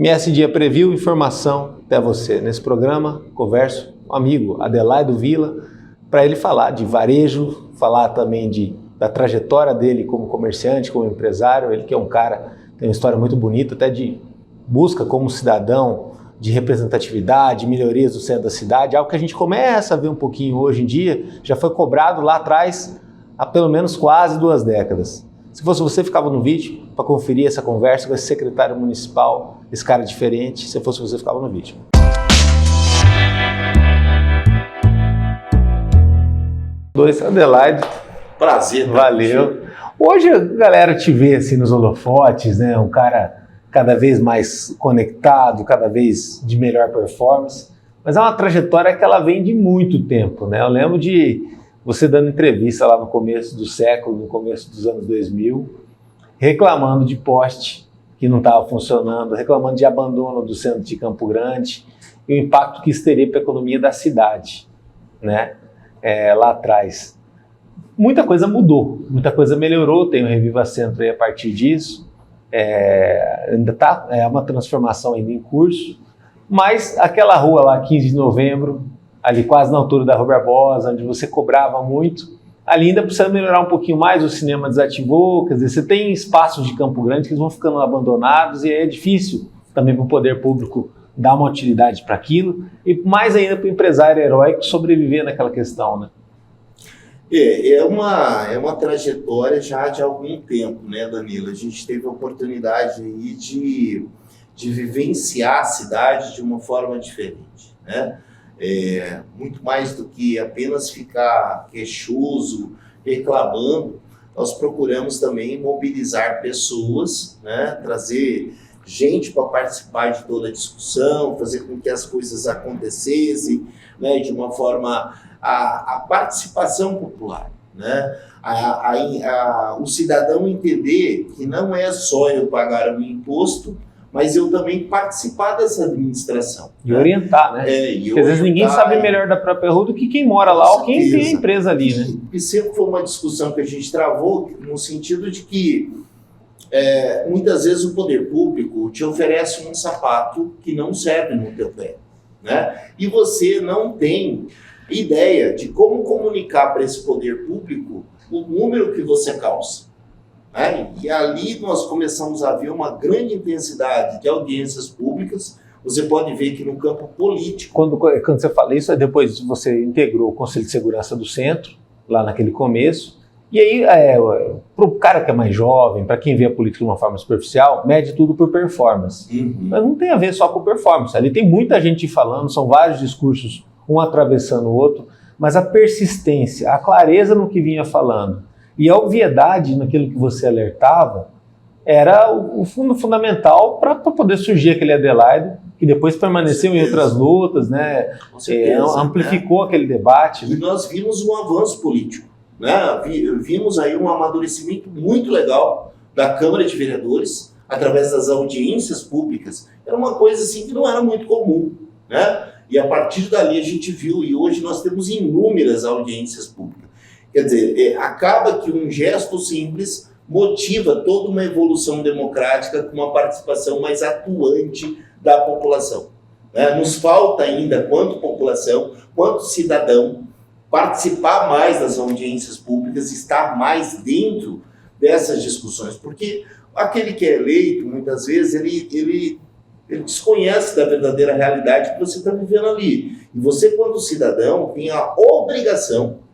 MS Dia Preview, informação até você. Nesse programa, converso com o amigo Adelaido Villa, para ele falar de varejo, falar também da trajetória dele como comerciante, como empresário. Ele que é um cara, tem uma história muito bonita, até de busca como cidadão, de representatividade, melhorias do centro da cidade, algo que a gente começa a ver um pouquinho hoje em dia, já foi cobrado lá atrás há pelo menos quase 2 décadas. Se fosse você, ficava no vídeo para conferir essa conversa com esse secretário municipal, esse cara diferente. Se fosse você, ficava no vídeo. Adelaido. Prazer. Valeu. Hoje a galera te vê assim nos holofotes, né? Um cara cada vez mais conectado, cada vez de melhor performance. Mas é uma trajetória que ela vem de muito tempo, né? Eu lembro de você dando entrevista lá no começo do século, no começo dos anos 2000, reclamando de poste que não estava funcionando, reclamando de abandono do centro de Campo Grande e o impacto que isso teria para a economia da cidade, né? Lá atrás. Muita coisa mudou, muita coisa melhorou, tem o Reviva Centro aí a partir disso, ainda está uma transformação ainda em curso, mas aquela rua lá, 15 de novembro, ali quase na altura da Rua Barbosa, onde você cobrava muito, ali ainda precisa melhorar um pouquinho mais, o cinema desativou, quer dizer, você tem espaços de Campo Grande que vão ficando abandonados e é difícil também para o poder público dar uma utilidade para aquilo e mais ainda para o empresário heróico sobreviver naquela questão, né? É uma trajetória já de algum tempo, né, Danilo? A gente teve a oportunidade aí de vivenciar a cidade de uma forma diferente, né? Muito mais do que apenas ficar queixoso, reclamando, nós procuramos também mobilizar pessoas, né, trazer gente para participar de toda a discussão, fazer com que as coisas acontecessem, né, de uma forma a participação popular, né, o cidadão entender que não é só eu pagar um imposto, mas eu também participar dessa administração. E orientar, né? Porque às vezes ninguém sabe melhor da própria rua do que quem mora lá ou quem tem a empresa ali, né? E sempre foi uma discussão que a gente travou no sentido de que muitas vezes o poder público te oferece um sapato que não serve no teu pé, né? E você não tem ideia de como comunicar para esse poder público o número que você calça. E ali nós começamos a ver uma grande intensidade de audiências públicas. Você pode ver que no campo político... Quando você fala isso, depois você integrou o Conselho de Segurança do Centro, lá naquele começo, e aí, para o cara que é mais jovem, para quem vê a política de uma forma superficial, mede tudo por performance. Mas não tem a ver só com performance. Ali tem muita gente falando, são vários discursos, um atravessando o outro, mas a persistência, a clareza no que vinha falando e a obviedade naquilo que você alertava era o fundo fundamental para poder surgir aquele Adelaido, que depois permaneceu em outras lutas, né? Amplificou aquele debate. E nós vimos um avanço político, né? Vimos aí um amadurecimento muito legal da Câmara de Vereadores, através das audiências públicas. Era uma coisa assim que não era muito comum, né? E a partir dali a gente viu, e hoje nós temos inúmeras audiências públicas. Quer dizer, acaba que um gesto simples motiva toda uma evolução democrática com uma participação mais atuante da população, né? Nos falta ainda, quanto população, quanto cidadão, participar mais das audiências públicas, estar mais dentro dessas discussões, porque aquele que é eleito, muitas vezes, ele desconhece da verdadeira realidade que você está vivendo ali. E você, quando cidadão, tem a obrigação,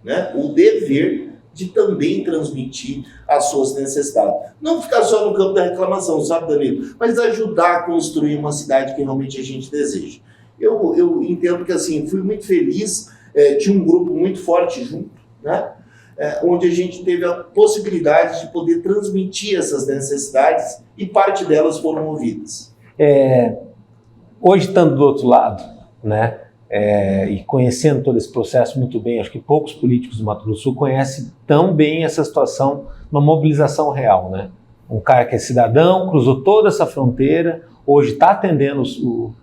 né, o dever de também transmitir as suas necessidades. Não ficar só no campo da reclamação, sabe, Danilo? Mas ajudar a construir uma cidade que realmente a gente deseja. Eu entendo que, assim, fui muito feliz, tinha um grupo muito forte junto, né? Onde a gente teve a possibilidade de poder transmitir essas necessidades e parte delas foram ouvidas. Hoje, estando do outro lado, né? E conhecendo todo esse processo muito bem, acho que poucos políticos do Mato Grosso do Sul conhecem tão bem essa situação, uma mobilização real, né? Um cara que é cidadão, cruzou toda essa fronteira, hoje está atendendo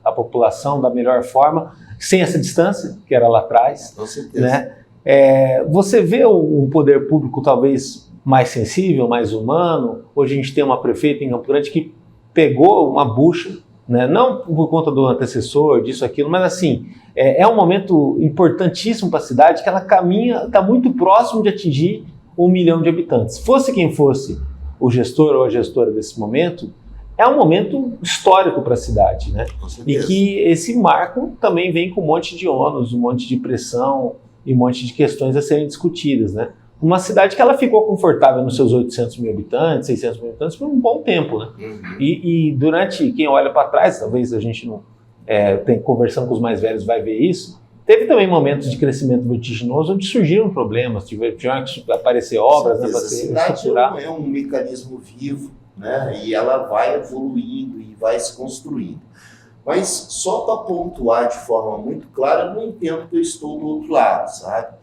a população da melhor forma, sem essa distância que era lá atrás. Com certeza. Né? Você vê o poder público talvez mais sensível, mais humano. Hoje a gente tem uma prefeita em Campo Grande que pegou uma bucha, né? Não por conta do antecessor, disso, aquilo, mas assim, é um momento importantíssimo para a cidade, que ela caminha, está muito próximo de atingir 1 milhão de habitantes. Fosse quem fosse o gestor ou a gestora desse momento, é um momento histórico para a cidade, né? E que esse marco também vem com um monte de ônus, um monte de pressão e um monte de questões a serem discutidas, né? Uma cidade que ela ficou confortável nos seus 800 mil habitantes, 600 mil habitantes por um bom tempo, né? E durante, quem olha para trás, talvez a gente não conversando com os mais velhos vai ver isso, teve também momentos de crescimento vertiginoso onde surgiram problemas, tiveram que aparecer obras, né, para se estruturar. É um mecanismo vivo, né? E ela vai evoluindo e vai se construindo. Mas só para pontuar de forma muito clara, eu não entendo que eu estou do outro lado, sabe?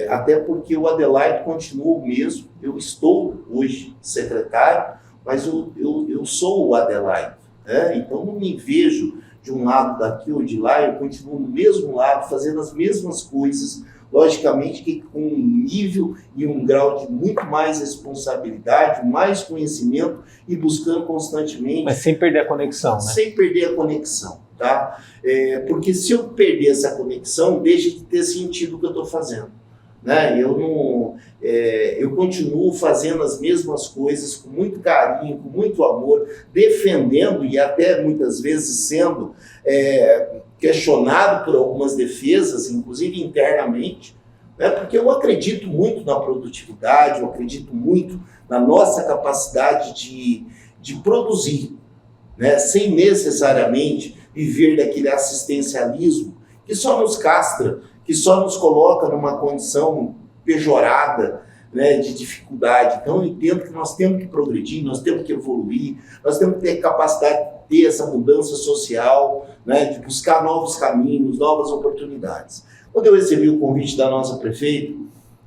Até porque o Adelaide continua o mesmo. Eu estou hoje secretário, mas eu sou o Adelaide, né? Então não me vejo de um lado daqui ou de lá, eu continuo no mesmo lado, fazendo as mesmas coisas, logicamente que com um nível e um grau de muito mais responsabilidade, mais conhecimento e buscando constantemente... Mas sem perder a conexão, né? Sem perder a conexão, tá? Porque se eu perder essa conexão, deixa de ter sentido o que eu estou fazendo, né? Eu continuo fazendo as mesmas coisas com muito carinho, com muito amor, defendendo e até muitas vezes sendo questionado por algumas defesas, inclusive internamente, né? Porque eu acredito muito na produtividade, eu acredito muito na nossa capacidade de produzir, né? Sem necessariamente viver daquele assistencialismo que só nos castra, que só nos coloca numa condição pejorada, né, de dificuldade. Então eu entendo que nós temos que progredir, nós temos que evoluir, nós temos que ter capacidade de ter essa mudança social, né, de buscar novos caminhos, novas oportunidades. Quando eu recebi o convite da nossa prefeita,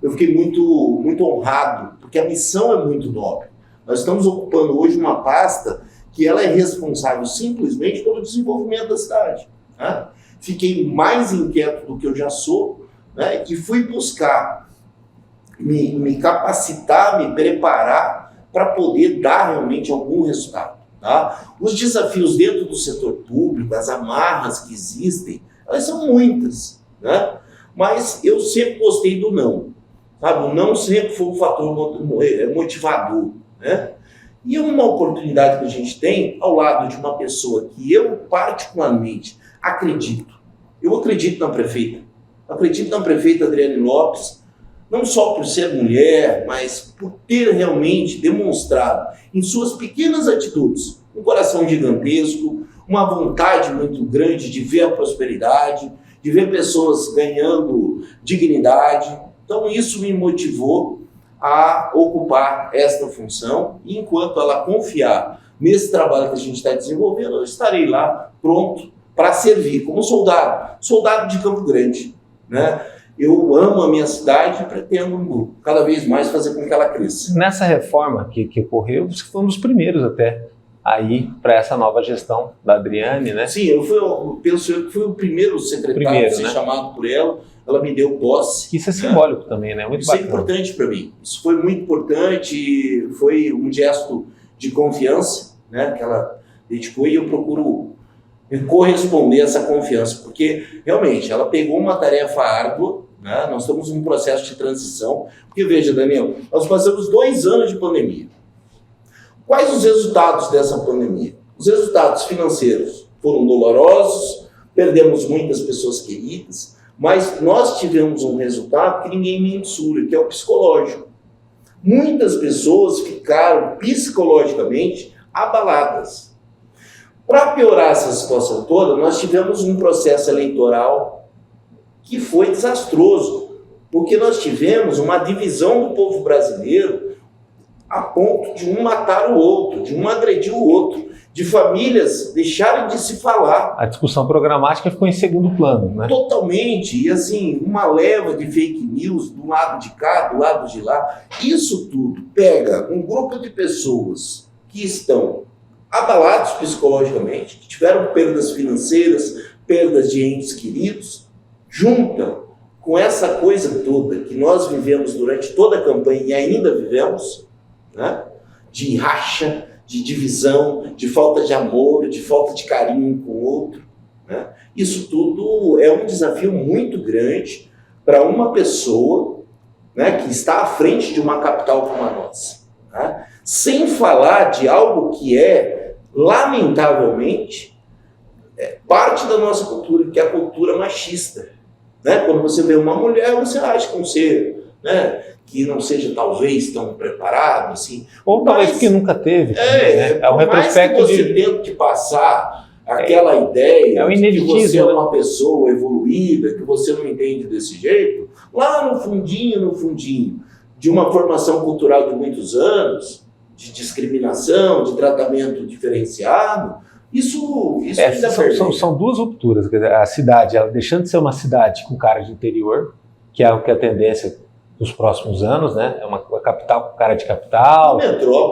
eu fiquei muito, muito honrado, porque a missão é muito nobre. Nós estamos ocupando hoje uma pasta que ela é responsável simplesmente pelo desenvolvimento da cidade, né? Fiquei mais inquieto do que eu já sou, né? E fui buscar me capacitar, me preparar para poder dar realmente algum resultado, tá? Os desafios dentro do setor público, as amarras que existem, elas são muitas, né? Mas eu sempre gostei do não, sabe? O não sempre foi um fator motivador, né? E uma oportunidade que a gente tem ao lado de uma pessoa que eu particularmente acredito. Eu acredito na prefeita. Acredito na prefeita Adriane Lopes, não só por ser mulher, mas por ter realmente demonstrado em suas pequenas atitudes um coração gigantesco, uma vontade muito grande de ver a prosperidade, de ver pessoas ganhando dignidade. Então isso me motivou a ocupar esta função, e enquanto ela confiar nesse trabalho que a gente está desenvolvendo, eu estarei lá pronto para servir como soldado de Campo Grande, né? Eu amo a minha cidade e pretendo cada vez mais fazer com que ela cresça. Nessa reforma que ocorreu, você foi um dos primeiros até aí para essa nova gestão da Adriane, né? Sim, penso que fui o primeiro secretário a ser chamado por ela. Ela me deu posse. Isso é simbólico também, né? Muito Isso bacana. É importante para mim. Isso foi muito importante, foi um gesto de confiança, né, que ela dedicou, e eu procuro corresponder a essa confiança, porque realmente ela pegou uma tarefa árdua, né? Nós estamos em um processo de transição, porque veja, Daniel, nós passamos 2 anos de pandemia. Quais os resultados dessa pandemia? Os resultados financeiros foram dolorosos, perdemos muitas pessoas queridas, mas nós tivemos um resultado que ninguém mensura, que é o psicológico. Muitas pessoas ficaram psicologicamente abaladas. Para piorar essa situação toda, nós tivemos um processo eleitoral que foi desastroso, porque nós tivemos uma divisão do povo brasileiro a ponto de um matar o outro, de um agredir o outro, de famílias deixarem de se falar. A discussão programática ficou em segundo plano, né? Totalmente. E assim, uma leva de fake news do lado de cá, do lado de lá. Isso tudo pega um grupo de pessoas que estão abalados psicologicamente, que tiveram perdas financeiras, perdas de entes queridos, junta com essa coisa toda que nós vivemos durante toda a campanha e ainda vivemos, né? De racha, de divisão, de falta de amor, de falta de carinho um com o outro, né? Isso tudo é um desafio muito grande para uma pessoa, né, que está à frente de uma capital como a nossa, né? Sem falar de algo que é, lamentavelmente, parte da nossa cultura, que é a cultura machista, né? Quando você vê uma mulher, você acha que um ser, né, que não seja talvez tão preparado, assim. Ou talvez porque nunca teve. Né? É um retrospecto mais que você tente passar aquela ideia o de que você é ineditismo, uma pessoa evoluída, que você não entende desse jeito, lá no fundinho de uma formação cultural de muitos anos, de discriminação, de tratamento diferenciado, isso ainda são duas rupturas. Quer dizer, a cidade, ela deixando de ser uma cidade com cara de interior, que é o que é a tendência dos próximos anos, né? É uma capital com cara de capital,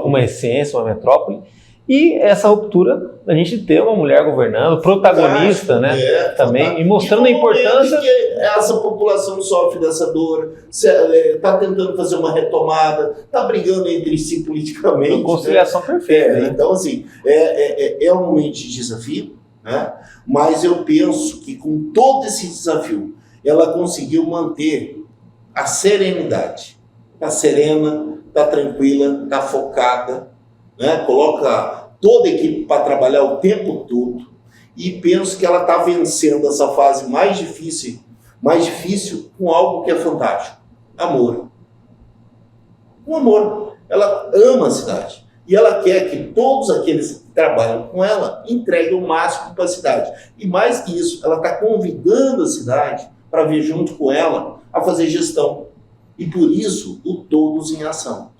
uma essência, uma metrópole. E essa ruptura, a gente ter uma mulher governando, protagonista, né? Também, e mostrando a importância. Que essa população sofre dessa dor, está tentando fazer uma retomada, está brigando entre si politicamente. Uma conciliação, né? Perfeita. Né? Então, assim, é um momento de desafio, né? Mas eu penso que com todo esse desafio, ela conseguiu manter a serenidade. Está serena, está tranquila, está focada, né? Coloca toda a equipe para trabalhar o tempo todo e penso que ela está vencendo essa fase mais difícil com algo que é fantástico: amor. O amor. Ela ama a cidade e ela quer que todos aqueles que trabalham com ela entreguem o máximo para a cidade. E mais que isso, ela está convidando a cidade para vir junto com ela a fazer gestão. E por isso, o Todos em Ação.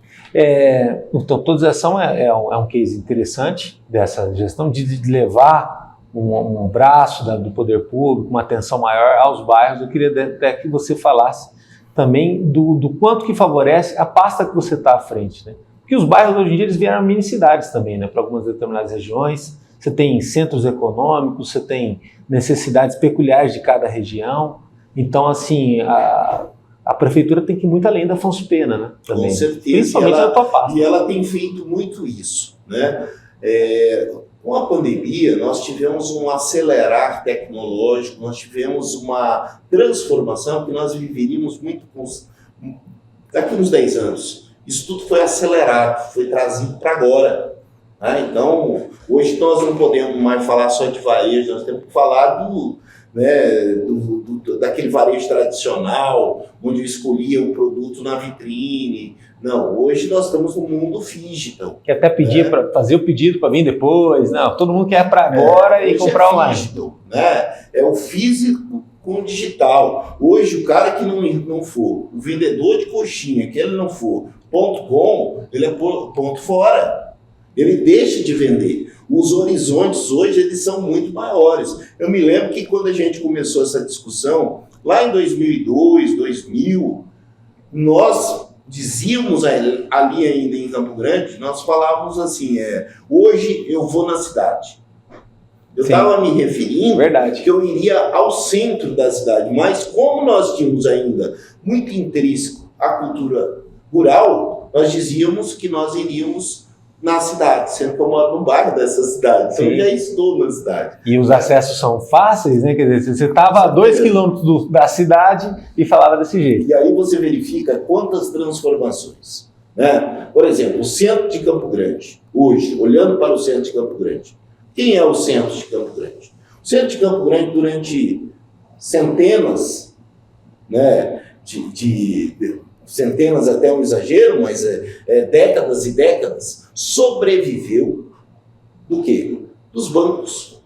Então, Todos em Ação é um case interessante dessa gestão, de levar um braço do poder público, uma atenção maior aos bairros. Eu queria até que você falasse também do quanto que favorece a pasta que você está à frente, né? Porque os bairros hoje em dia eles vieram mini cidades também, né? Para algumas determinadas regiões. Você tem centros econômicos, você tem necessidades peculiares de cada região. Então, assim, a prefeitura tem que ir muito além da Afonso Pena, né? Também. Com certeza. Principalmente na tua pasta. E ela tem feito muito isso, né? Com a pandemia, nós tivemos um acelerar tecnológico, nós tivemos uma transformação que nós viveríamos muito daqui uns 10 anos. Isso tudo foi acelerado, foi trazido para agora. Né? Então, hoje nós não podemos mais falar só de varejo, nós temos que falar daquele varejo tradicional, onde eu escolhia o produto na vitrine. Não, hoje nós estamos no mundo digital. Que até pedir para fazer o pedido para vir depois. Não, todo mundo quer para agora e comprar online. Digital, né? É o físico com o digital. Hoje o cara que não for, o vendedor de coxinha, que ele não for .com, ele é ponto fora. Ele deixa de vender. Os horizontes hoje eles são muito maiores. Eu me lembro que quando a gente começou essa discussão, lá em 2002, 2000, nós dizíamos ali ainda em Campo Grande, nós falávamos assim, hoje eu vou na cidade. Eu estava me referindo que eu iria ao centro da cidade, mas como nós tínhamos ainda muito intrínseco a cultura rural, nós dizíamos que nós iríamos na cidade, sendo que eu moro no bairro dessa cidade, então eu já estou na cidade. E os acessos são fáceis, né? Quer dizer, você estava a 2 quilômetros da cidade e falava desse jeito. E aí você verifica quantas transformações, né? Por exemplo, o centro de Campo Grande, hoje, olhando para o centro de Campo Grande, quem é o centro de Campo Grande? O centro de Campo Grande, durante centenas, né, centenas até um exagero, mas décadas e décadas, sobreviveu do quê? Dos bancos.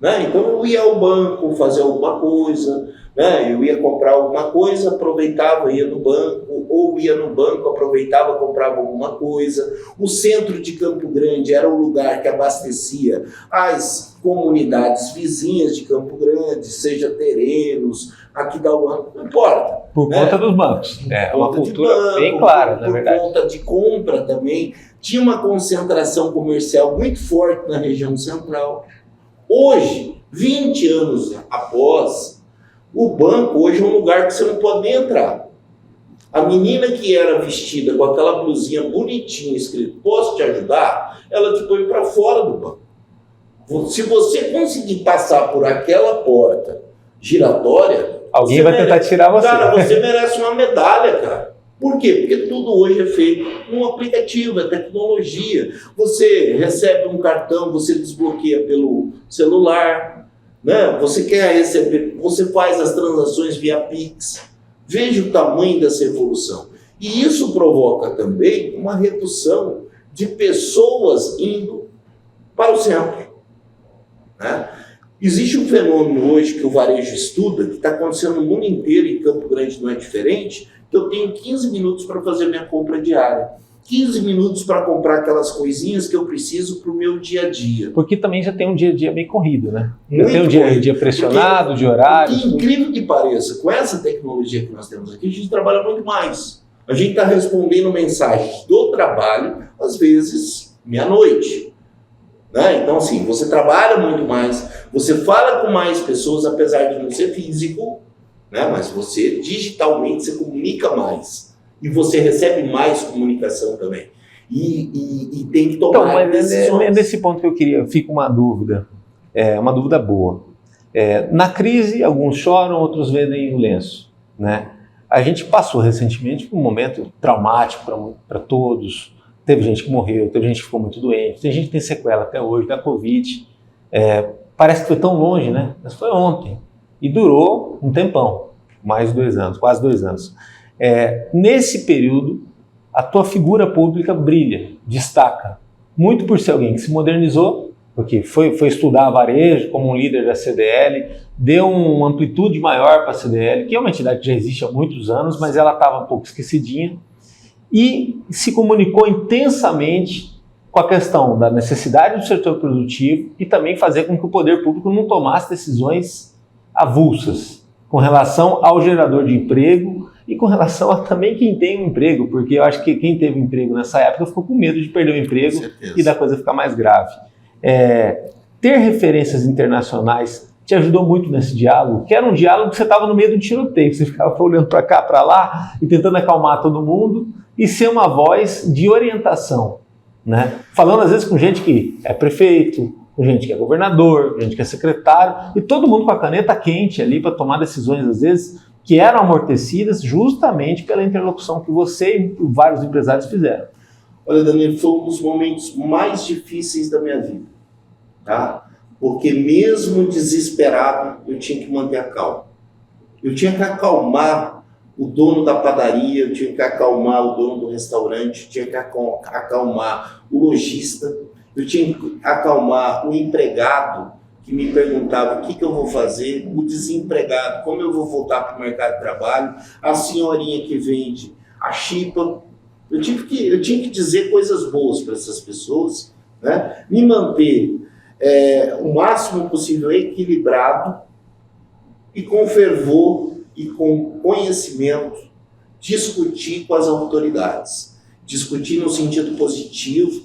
Né? Então eu ia ao banco fazer alguma coisa, né? Eu ia comprar alguma coisa, aproveitava, ia no banco, ou ia no banco, aproveitava, comprava alguma coisa. O centro de Campo Grande era o lugar que abastecia as comunidades vizinhas de Campo Grande, seja terrenos, aqui da UAM, não importa. Por conta dos bancos. É uma cultura bem clara, na verdade. Por conta de compra também. Tinha uma concentração comercial muito forte na região central. Hoje, 20 anos após, o banco hoje é um lugar que você não pode nem entrar. A menina que era vestida com aquela blusinha bonitinha escrito "posso te ajudar", ela te põe para fora do banco. Se você conseguir passar por aquela porta giratória, alguém vai tentar tirar você. Cara, você merece uma medalha, cara. Por quê? Porque tudo hoje é feito num aplicativo, é tecnologia. Você recebe um cartão, você desbloqueia pelo celular, né? Você quer receber, você faz as transações via Pix. Veja o tamanho dessa evolução. E isso provoca também uma redução de pessoas indo para o centro, né? Existe um fenômeno hoje que o varejo estuda, que está acontecendo no mundo inteiro, e Campo Grande não é diferente, que eu tenho 15 minutos para fazer minha compra diária. 15 minutos para comprar aquelas coisinhas que eu preciso para o meu dia a dia. Porque também já tem um dia a dia meio corrido, né? Muito tem um dia pressionado, de horário. Porque, incrível que pareça, com essa tecnologia que nós temos aqui, a gente trabalha muito mais. A gente está respondendo mensagens do trabalho, às vezes, meia-noite. Né? Então, assim, você trabalha muito mais, você fala com mais pessoas, apesar de não ser físico, né? Mas você, digitalmente, você comunica mais. E você recebe mais comunicação também. E tem que tomar decisões. É nesse ponto que eu queria, fica uma dúvida boa. Na crise, alguns choram, outros vendem o lenço, né? A gente passou recentemente por um momento traumático para todos. Teve gente que morreu, teve gente que ficou muito doente, tem gente que tem sequela até hoje da Covid. Parece que foi tão longe, né? Mas foi ontem. E durou um tempão, mais de 2 anos, quase 2 anos. Nesse período, a tua figura pública brilha, destaca. Muito por ser alguém que se modernizou, porque foi estudar varejo como um líder da CDL, deu uma amplitude maior para a CDL, que é uma entidade que já existe há muitos anos, mas ela estava um pouco esquecidinha, e se comunicou intensamente com a questão da necessidade do setor produtivo e também fazer com que o poder público não tomasse decisões avulsas com relação ao gerador de emprego e com relação a também quem tem um emprego, porque eu acho que quem teve um emprego nessa época ficou com medo de perder o emprego e da coisa ficar mais grave. Ter referências internacionais te ajudou muito nesse diálogo, que era um diálogo que você estava no meio do tiroteio, você ficava olhando para cá, para lá e tentando acalmar todo mundo e ser uma voz de orientação, né? Falando às vezes com gente que é prefeito, com gente que é governador, gente que é secretário, e todo mundo com a caneta quente ali para tomar decisões às vezes que eram amortecidas justamente pela interlocução que você e vários empresários fizeram. Olha, Danilo, foi um dos momentos mais difíceis da minha vida, tá? Porque mesmo desesperado, eu tinha que manter a calma. Eu tinha que acalmar o dono da padaria, eu tinha que acalmar o dono do restaurante, eu tinha que acalmar o lojista, eu tinha que acalmar o empregado que me perguntava o que eu vou fazer, o desempregado, como eu vou voltar para o mercado de trabalho, a senhorinha que vende a chipa. Eu tinha que dizer coisas boas para essas pessoas, né? Me manter o máximo possível equilibrado e com fervor e com conhecimento, discutir com as autoridades. Discutir no sentido positivo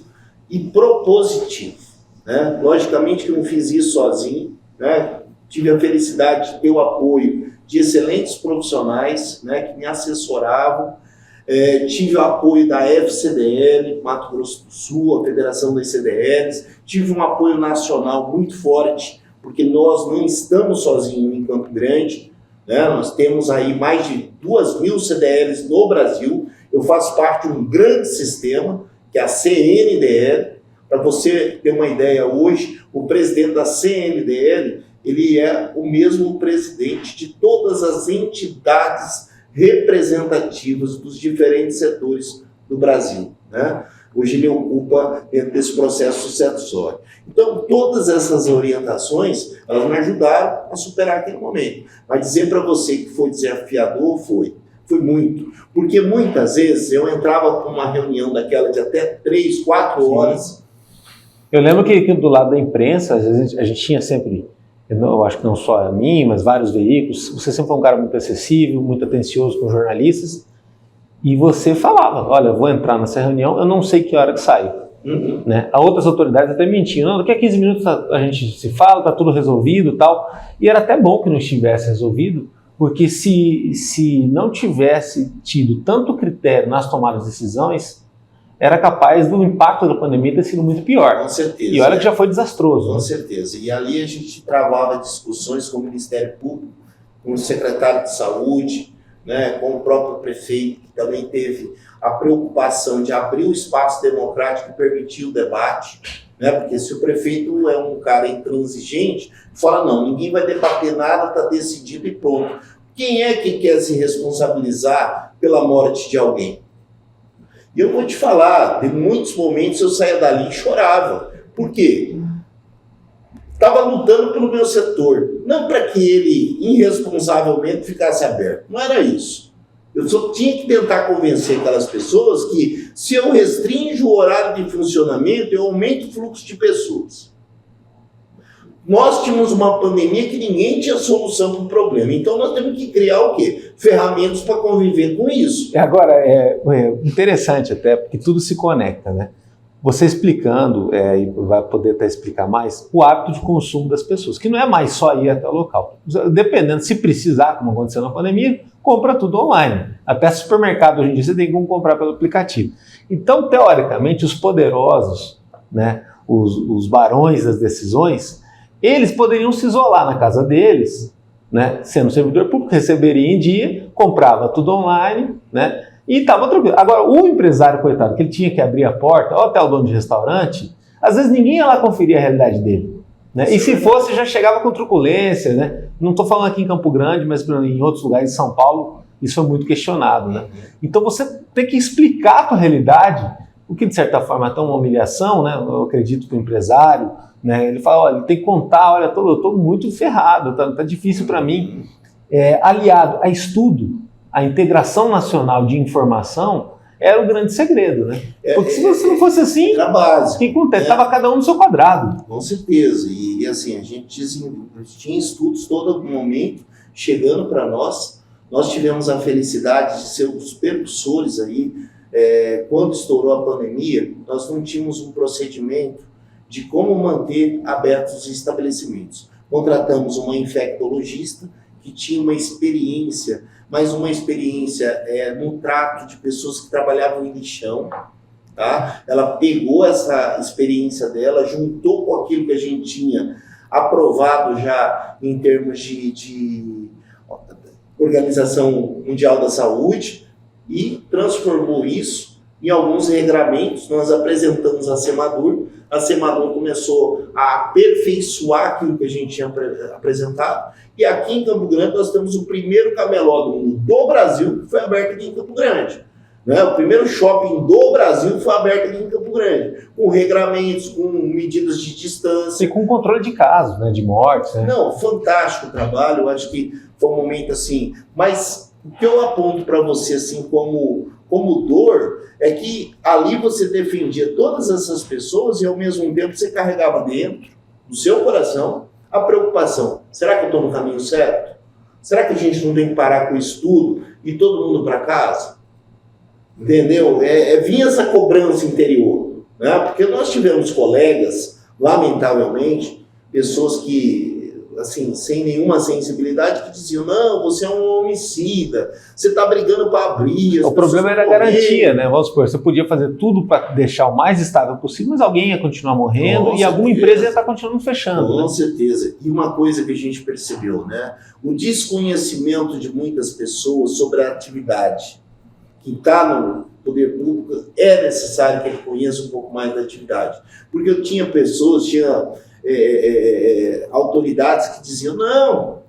e propositivo, né? Logicamente que eu não fiz isso sozinho, né? Tive a felicidade de ter o apoio de excelentes profissionais, né, que me assessoravam. Tive o apoio da FCDL, Mato Grosso do Sul, a Federação das CDLs, tive um apoio nacional muito forte, porque nós não estamos sozinhos em Campo Grande, né? Nós temos aí mais de 2.000 CDLs no Brasil. Eu faço parte de um grande sistema, que é a CNDL. Para você ter uma ideia, hoje, o presidente da CNDL, ele é o mesmo presidente de todas as entidades representativas dos diferentes setores do Brasil, né? Hoje ele ocupa dentro desse processo sucessório. Então, todas essas orientações, elas me ajudaram a superar aquele momento. Mas dizer para você que foi desafiador, foi muito. Porque muitas vezes eu entrava com uma reunião daquela de até 3, 4 horas. Eu lembro que do lado da imprensa, às vezes a gente tinha sempre, eu acho que não só a mim, mas vários veículos, você sempre foi um cara muito acessível, muito atencioso com jornalistas, e você falava, olha, eu vou entrar nessa reunião, eu não sei que hora que saio. Né? A outras autoridades até mentiam, não, daqui a 15 minutos a gente se fala, está tudo resolvido e tal, e era até bom que não estivesse resolvido, Porque se não tivesse tido tanto critério nas tomadas de decisões, era capaz do impacto da pandemia ter sido muito pior. Com certeza. E olha que já foi desastroso. Com né? certeza. E ali a gente travava discussões com o Ministério Público, com o secretário de Saúde, né, com o próprio prefeito, que também teve a preocupação de abrir o espaço democrático e permitir o debate, né, porque se o prefeito é um cara intransigente, fala, não, ninguém vai debater nada, está decidido e pronto. Quem é que quer se responsabilizar pela morte de alguém? E eu vou te falar, em muitos momentos eu saía dali e chorava. Por quê? Estava lutando pelo meu setor, não para que ele irresponsavelmente ficasse aberto. Não era isso. Eu só tinha que tentar convencer aquelas pessoas que se eu restringo o horário de funcionamento, eu aumento o fluxo de pessoas. Nós tínhamos uma pandemia que ninguém tinha solução para o problema. Então nós temos que criar o quê? Ferramentas para conviver com isso. Agora, é interessante até, porque tudo se conecta, né? Você explicando, e vai poder até explicar mais, o hábito de consumo das pessoas, que não é mais só ir até o local. Dependendo, se precisar, como aconteceu na pandemia, compra tudo online. Até supermercado hoje em dia você tem como comprar pelo aplicativo. Então, teoricamente, os poderosos, né, os barões das decisões, eles poderiam se isolar na casa deles, né, sendo servidor público, receberia em dia, comprava tudo online, né, e estava tranquilo. Agora, o empresário, coitado, que ele tinha que abrir a porta, ou até o dono de restaurante, às vezes ninguém ia lá conferir a realidade dele. Né? E se fosse, já chegava com truculência. Né? Não estou falando aqui em Campo Grande, mas em outros lugares de São Paulo, isso é muito questionado. Né? Então você tem que explicar a tua realidade, o que de certa forma é até uma humilhação, né? Eu acredito que o empresário, né? Ele fala, olha, ele tem que contar, olha, eu estou muito ferrado, tá difícil para mim. Aliado a estudo, a integração nacional de informação era o grande segredo, né? Porque se você não fosse assim, era básico. O que acontece? Estava cada um no seu quadrado. Com certeza. E assim, a gente tinha estudos todo momento chegando para nós. Nós tivemos a felicidade de ser os percussores aí. Quando estourou a pandemia, nós não tínhamos um procedimento de como manter abertos os estabelecimentos. Contratamos uma infectologista que tinha uma experiência, mas uma experiência no trato de pessoas que trabalhavam em lixão. Tá? Ela pegou essa experiência dela, juntou com aquilo que a gente tinha aprovado já em termos de Organização Mundial da Saúde e transformou isso em alguns regramentos. Nós apresentamos a Semadur começou a aperfeiçoar aquilo que a gente tinha apresentado. E aqui em Campo Grande nós temos o primeiro cameló do mundo do Brasil que foi aberto aqui em Campo Grande. Né? O primeiro shopping do Brasil foi aberto aqui em Campo Grande, com regramentos, com medidas de distância. E com controle de casos, né? De mortes. Né? Não, fantástico o trabalho, eu acho que foi um momento assim. Mas o que eu aponto para você assim como dor é que ali você defendia todas essas pessoas e ao mesmo tempo você carregava dentro do seu coração a preocupação. Será que eu estou no caminho certo? Será que a gente não tem que parar com o estudo e todo mundo para casa? Entendeu? Vinha essa cobrança interior. Né? Porque nós tivemos colegas, lamentavelmente, pessoas que, assim, sem nenhuma sensibilidade, que diziam, não, você é um homicida, você está brigando para abrir. O problema era a garantia, né? Vamos supor, você podia fazer tudo para deixar o mais estável possível, mas alguém ia continuar morrendo e alguma empresa ia estar continuando fechando. Com certeza. E uma coisa que a gente percebeu, né? O desconhecimento de muitas pessoas sobre a atividade. Quem está no poder público é necessário que ele conheça um pouco mais da atividade. Porque eu tinha pessoas, autoridades que diziam, não,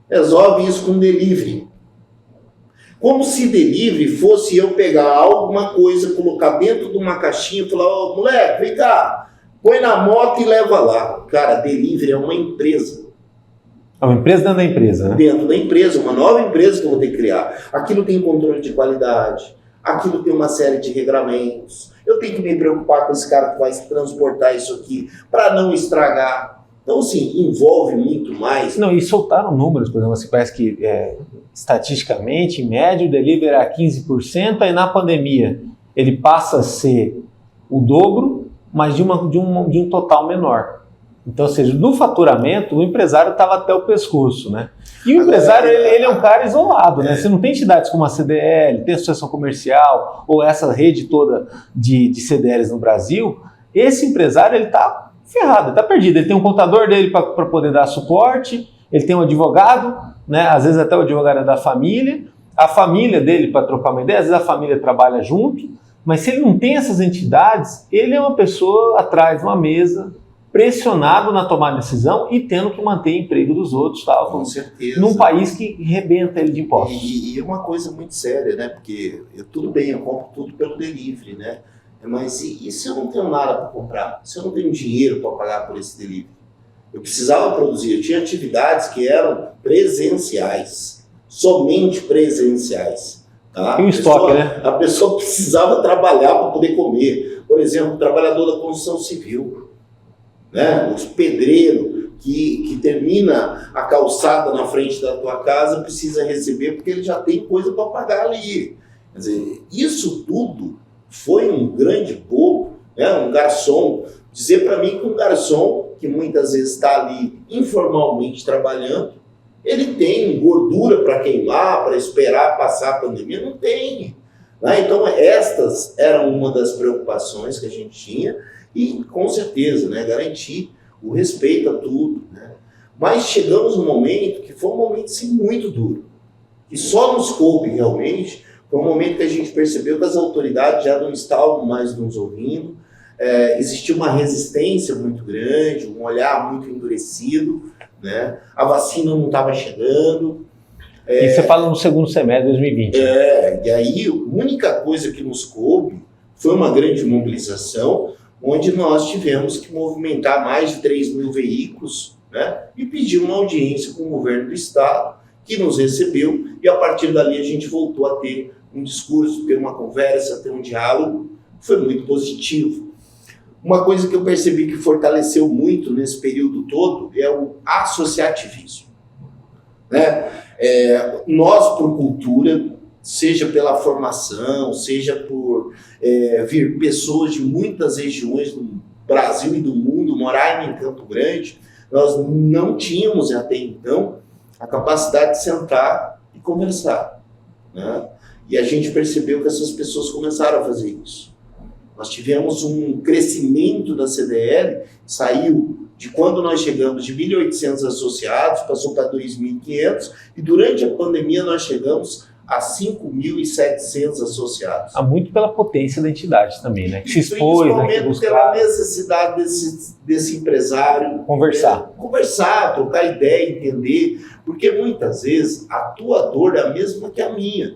resolve isso com delivery. Como se delivery fosse eu pegar alguma coisa, colocar dentro de uma caixinha e falar, ô, moleque, vem cá, põe na moto e leva lá. Cara, delivery é uma empresa. É uma empresa dentro da empresa, né? Dentro da empresa, uma nova empresa que eu vou ter que criar. Aquilo tem controle de qualidade, aquilo tem uma série de regramentos. Eu tenho que me preocupar com esse cara que vai transportar isso aqui para não estragar. Então, assim, envolve muito mais. Não, e soltaram números, por exemplo, assim, parece que estatisticamente, em média, o delivery era 15%, aí na pandemia ele passa a ser o dobro, mas de um total menor. Então, ou seja, no faturamento, o empresário estava até o pescoço, né? E o empresário, ele é um cara isolado, né? Você não tem entidades como a CDL, tem a Associação Comercial, ou essa rede toda de CDLs no Brasil. Esse empresário, ele está ferrado, ele está perdido. Ele tem um contador dele para poder dar suporte, ele tem um advogado, né? Às vezes até o advogado é da família, a família dele, para trocar uma ideia, às vezes a família trabalha junto, mas se ele não tem essas entidades, ele é uma pessoa atrás de uma mesa, pressionado na tomada de decisão e tendo que manter o emprego dos outros, tal, com certeza. Num país que rebenta ele de impostos. E é uma coisa muito séria, né? Porque tudo bem, eu compro tudo pelo delivery, né? Mas e se eu não tenho nada para comprar? Se eu não tenho dinheiro para pagar por esse delivery? Eu precisava produzir, eu tinha atividades que eram presenciais, somente presenciais. Tá? E o estoque, né? A pessoa precisava trabalhar para poder comer. Por exemplo, o trabalhador da construção civil, né? Os pedreiros que termina a calçada na frente da tua casa precisa receber porque ele já tem coisa para pagar ali. Quer dizer, isso tudo foi um grande bolo, né? Um garçom. Dizer para mim que um garçom, que muitas vezes está ali informalmente trabalhando, ele tem gordura para queimar, para esperar passar a pandemia? Não tem. Né? Então, estas eram uma das preocupações que a gente tinha e, com certeza, né, garantir o respeito a tudo. Né? Mas chegamos num momento que foi um momento sim, muito duro, que só nos coube realmente. Foi um momento que a gente percebeu que as autoridades já não estavam mais nos ouvindo, existia uma resistência muito grande, um olhar muito endurecido, né? A vacina não estava chegando. E você fala no segundo semestre de 2020. E aí a única coisa que nos coube foi uma grande mobilização, onde nós tivemos que movimentar mais de 3 mil veículos, né? E pedir uma audiência com o governo do estado, que nos recebeu, e a partir dali a gente voltou a ter um discurso, ter uma conversa, ter um diálogo. Foi muito positivo. Uma coisa que eu percebi que fortaleceu muito nesse período todo é o associativismo. Né? Nós, por cultura, seja pela formação, seja por vir pessoas de muitas regiões do Brasil e do mundo morarem em Campo Grande, nós não tínhamos até então a capacidade de sentar e conversar. Né? E a gente percebeu que essas pessoas começaram a fazer isso. Nós tivemos um crescimento da CDL, saiu de quando nós chegamos de 1.800 associados, passou para 2.500, e durante a pandemia nós chegamos a 5.700 associados. Muito pela potência da entidade também, né? Que se expôs, principalmente pela necessidade desse empresário conversar, trocar ideia, entender, porque muitas vezes a tua dor é a mesma que a minha.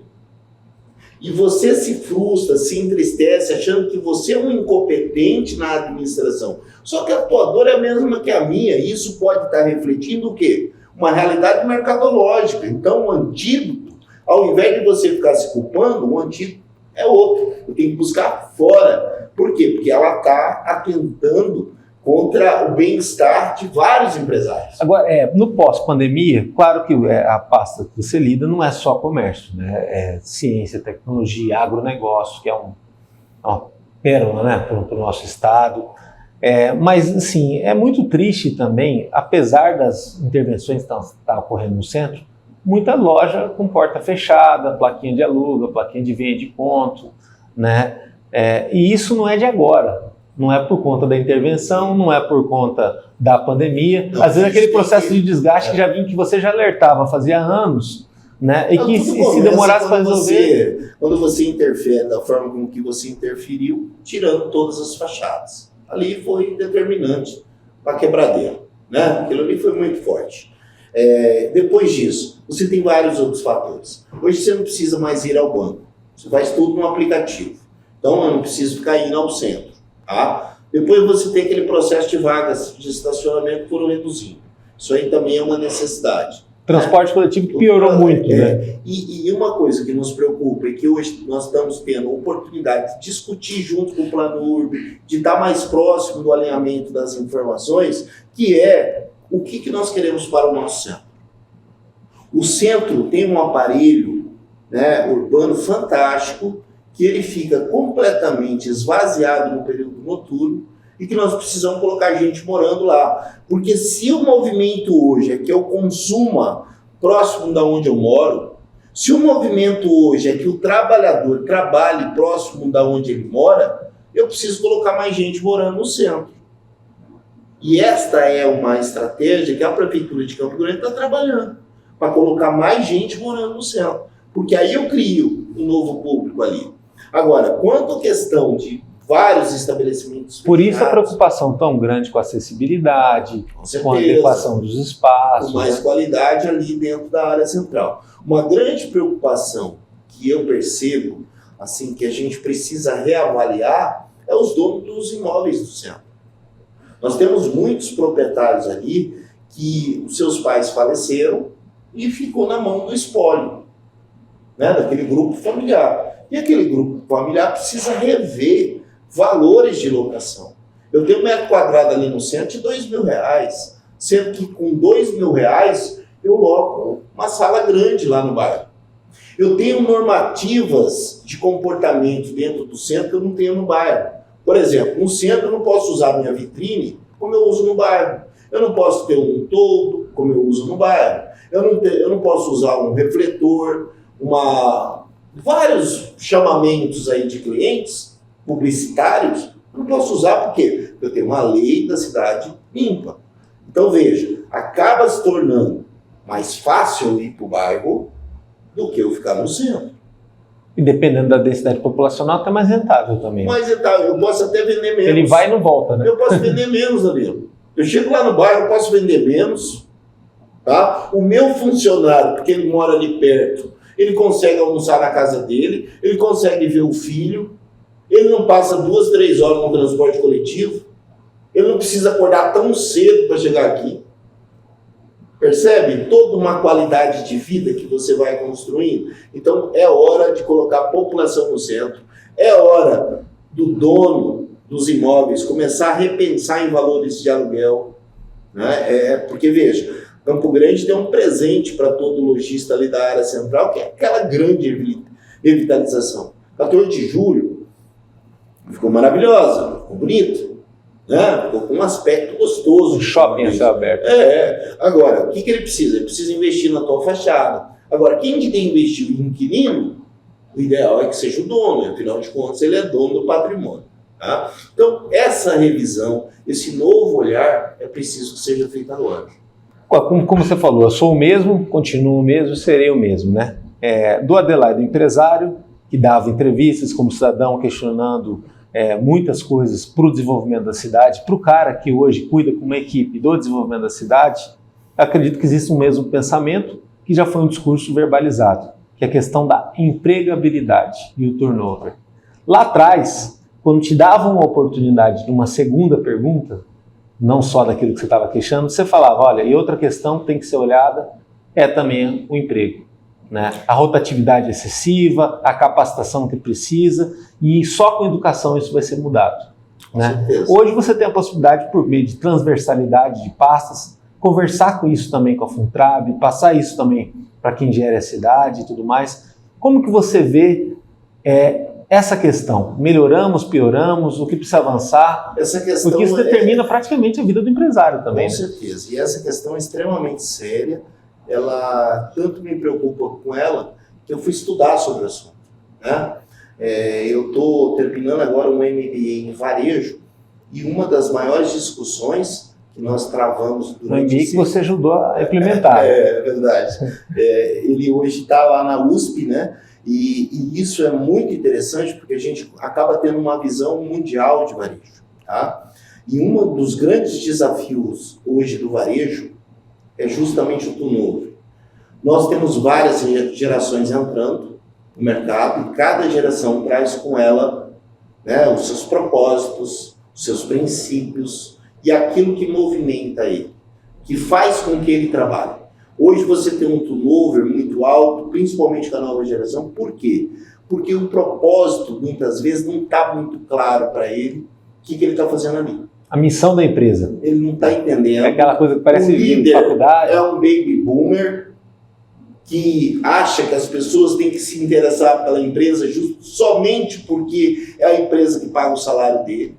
E você se frustra, se entristece, achando que você é um incompetente na administração. Só que a tua dor é a mesma que a minha, e isso pode estar refletindo o quê? Uma realidade mercadológica. Então, o antídoto, ao invés de você ficar se culpando, o antídoto é outro. Eu tenho que buscar fora. Por quê? Porque ela está atentando contra o bem-estar de vários empresários. Agora, no pós-pandemia, claro que a pasta que você lida não é só comércio, né? É ciência, tecnologia, agronegócio, que é uma pérola, né, para o nosso estado. Mas, assim, é muito triste também, apesar das intervenções que estão ocorrendo no centro, muita loja com porta fechada, plaquinha de aluga, plaquinha de venda de ponto, né? E isso não é de agora. Não é por conta da intervenção, não é por conta da pandemia. Às vezes aquele processo de desgaste que você já alertava fazia anos, né? E que se demorasse para resolver... Quando você interfere da forma como que você interferiu, tirando todas as fachadas. Ali foi determinante para a quebradeira, né? Aquilo ali foi muito forte. Depois disso, você tem vários outros fatores. Hoje você não precisa mais ir ao banco. Você faz tudo no aplicativo. Então eu não preciso ficar indo ao centro. Tá? Depois você tem aquele processo de vagas de estacionamento que foram reduzindo. Isso aí também é uma necessidade. Transporte coletivo que piorou muito. Né? E uma coisa que nos preocupa é que hoje nós estamos tendo a oportunidade de discutir junto com o Plano Urb, de estar mais próximo do alinhamento das informações, que é o que nós queremos para o nosso centro. O centro tem um aparelho, né, urbano fantástico, que ele fica completamente esvaziado no período noturno, e que nós precisamos colocar gente morando lá. Porque se o movimento hoje é que eu consuma próximo da onde eu moro, se o movimento hoje é que o trabalhador trabalhe próximo da onde ele mora, eu preciso colocar mais gente morando no centro. E esta é uma estratégia que a Prefeitura de Campo Grande está trabalhando, para colocar mais gente morando no centro. Porque aí eu crio um novo público ali. Agora, quanto à questão de vários estabelecimentos... Por isso a preocupação tão grande com a acessibilidade, com a adequação dos espaços. Com mais qualidade ali dentro da área central. Uma grande preocupação que eu percebo, assim, que a gente precisa reavaliar, é os donos dos imóveis do centro. Nós temos muitos proprietários ali que os seus pais faleceram e ficou na mão do espólio, né, daquele grupo familiar. E aquele grupo familiar precisa rever valores de locação. Eu tenho 1 metro quadrado ali no centro de R$2.000, sendo que com R$2.000 eu loco uma sala grande lá no bairro. Eu tenho normativas de comportamento dentro do centro que eu não tenho no bairro. Por exemplo, no centro eu não posso usar a minha vitrine como eu uso no bairro. Eu não posso ter um toldo como eu uso no bairro. Eu não posso usar um refletor, vários chamamentos aí de clientes publicitários. Eu não posso usar porque eu tenho uma lei da cidade limpa. Então veja, acaba se tornando mais fácil eu ir para o bairro do que eu ficar no centro. E dependendo da densidade populacional, até mais rentável também. Mais rentável, eu posso até vender menos. Ele vai e não volta, né? Eu posso vender menos, Danilo. Eu chego lá no bairro, eu posso vender menos. Tá? O meu funcionário, porque ele mora ali perto, ele consegue almoçar na casa dele, ele consegue ver o filho, ele não passa 2, 3 horas no transporte coletivo, ele não precisa acordar tão cedo para chegar aqui. Percebe? Toda uma qualidade de vida que você vai construindo. Então é hora de colocar a população no centro, é hora do dono dos imóveis começar a repensar em valores de aluguel, né? Porque veja, Campo Grande deu um presente para todo lojista ali da área central, que é aquela grande revitalização. 14 de julho ficou maravilhosa, ficou bonito. Né? Ficou com um aspecto gostoso. O shopping a céu aberto. Agora, o que ele precisa? Ele precisa investir na tua fachada. Agora, quem que tem que investir? O inquilino? O ideal é que seja o dono, afinal de contas ele é dono do patrimônio. Tá? Então, essa revisão, esse novo olhar, é preciso que seja feito agora. Como você falou, eu sou o mesmo, continuo o mesmo, serei o mesmo, né? Do Adelaide, empresário, que dava entrevistas como cidadão, questionando muitas coisas para o desenvolvimento da cidade, para o cara que hoje cuida com uma equipe do desenvolvimento da cidade, acredito que existe um mesmo pensamento que já foi um discurso verbalizado, que é a questão da empregabilidade e o turnover. Lá atrás, quando te davam uma oportunidade de uma segunda pergunta, não só daquilo que você estava queixando, você falava, olha, e outra questão que tem que ser olhada é também o emprego. Né? A rotatividade excessiva, a capacitação que precisa, e só com educação isso vai ser mudado. Né? Hoje você tem a possibilidade, por meio de transversalidade de pastas, conversar com isso também com a Funtrab, passar isso também para quem gera a cidade e tudo mais. Como que você vê essa questão? Melhoramos, pioramos, o que precisa avançar? Essa questão porque isso determina praticamente a vida do empresário também. Com certeza, e essa questão é extremamente séria. Ela tanto me preocupa com ela que eu fui estudar sobre o assunto. Né? Eu estou terminando agora um MBA em varejo e uma das maiores discussões que nós travamos durante... MBA que você ajudou a implementar. É verdade. Ele hoje está lá na USP, né? E isso é muito interessante porque a gente acaba tendo uma visão mundial de varejo. Tá? E um dos grandes desafios hoje do varejo é justamente o turnover. Nós temos várias gerações entrando no mercado e cada geração traz com ela, né, os seus propósitos, os seus princípios e aquilo que movimenta ele, que faz com que ele trabalhe. Hoje você tem um turnover muito alto, principalmente da nova geração. Por quê? Porque o propósito, muitas vezes, não está muito claro para ele o que ele está fazendo ali. A missão da empresa. Ele não está entendendo. É aquela coisa que parece de faculdade. É um baby boomer que acha que as pessoas têm que se interessar pela empresa somente porque é a empresa que paga o salário dele.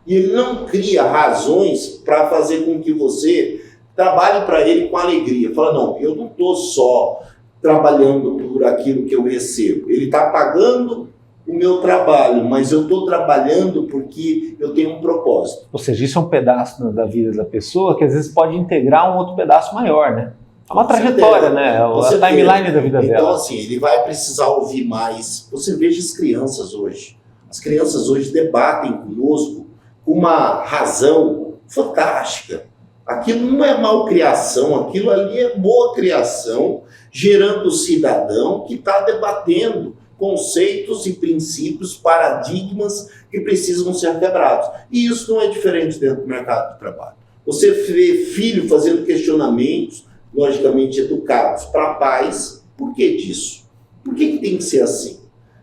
E ele não cria razões para fazer com que você trabalhe para ele com alegria. Fala, não, eu não estou só trabalhando por aquilo que eu recebo. Ele está pagando o meu trabalho, mas eu estou trabalhando porque eu tenho um propósito. Ou seja, isso é um pedaço da vida da pessoa que às vezes pode integrar um outro pedaço maior, né? É uma trajetória, né? A timeline da vida dela. Então, assim, ele vai precisar ouvir mais. Você veja as crianças hoje. As crianças hoje debatem conosco com uma razão fantástica. Aquilo não é malcriação, aquilo ali é boa criação, gerando cidadão que está debatendo conceitos e princípios, paradigmas que precisam ser quebrados. E isso não é diferente dentro do mercado de trabalho. Você vê filho fazendo questionamentos, logicamente educados, para pais, por que disso? Por que tem que ser assim?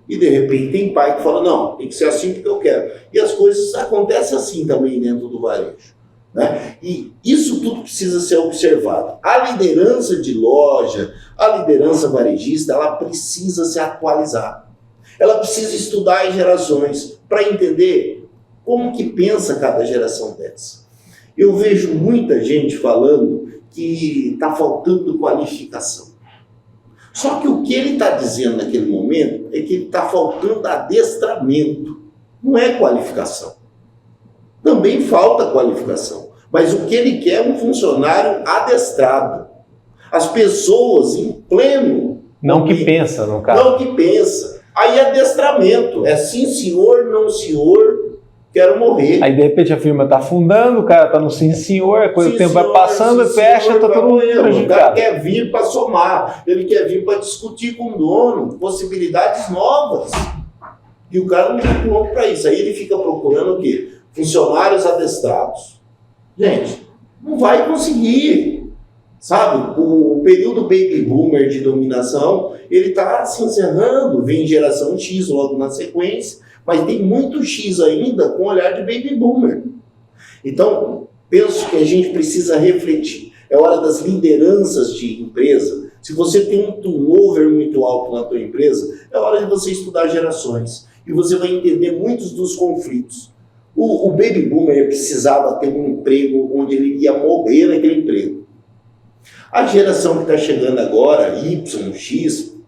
E de repente tem pai que fala, não, tem que ser assim porque eu quero. E as coisas acontecem assim também dentro do varejo. Né? E isso tudo precisa ser observado. A liderança de loja, a liderança varejista, ela precisa se atualizar. Ela precisa estudar as gerações para entender como que pensa cada geração dessa. Eu vejo muita gente falando que está faltando qualificação. Só que o que ele está dizendo naquele momento é que está faltando adestramento. Não é qualificação. Também falta qualificação. Mas o que ele quer é um funcionário adestrado. As pessoas em pleno... Não que pensa, no caso. Não que pensa. Aí adestramento. É sim senhor, não senhor, quero morrer. Aí de repente a firma está afundando, o cara está no sim senhor, o tempo vai passando, fecha, está todo mundo prejudicado. O cara quer vir para somar, ele quer vir para discutir com o dono, possibilidades novas. E o cara não está pronto para isso. Aí ele fica procurando o quê? Funcionários adestrados. Gente, não vai conseguir. Sabe, o período baby boomer de dominação, ele está se encerrando, vem geração X logo na sequência, mas tem muito X ainda com olhar de baby boomer. Então, penso que a gente precisa refletir. É hora das lideranças de empresa. Se você tem um turnover muito alto na tua empresa, é hora de você estudar gerações. E você vai entender muitos dos conflitos. O baby boomer precisava ter um emprego onde ele ia morrer naquele emprego. A geração que está chegando agora, Y, X,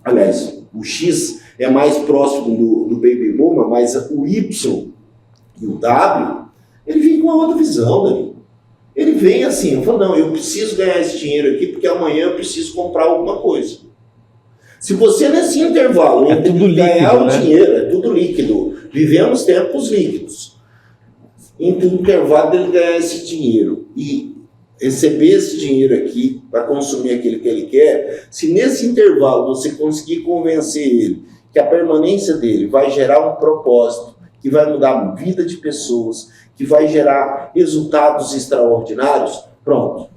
aliás, o X é mais próximo do baby boomer, mas o Y e o W, ele vem com uma outra visão, Danilo. Ele vem assim, eu falo, não, eu preciso ganhar esse dinheiro aqui porque amanhã eu preciso comprar alguma coisa. Se você nesse intervalo entre ganhar o dinheiro, é tudo líquido, vivemos tempos líquidos, entre o intervalo dele ganhar esse dinheiro e receber esse dinheiro aqui para consumir aquilo que ele quer, se nesse intervalo você conseguir convencer ele que a permanência dele vai gerar um propósito, que vai mudar a vida de pessoas, que vai gerar resultados extraordinários, pronto,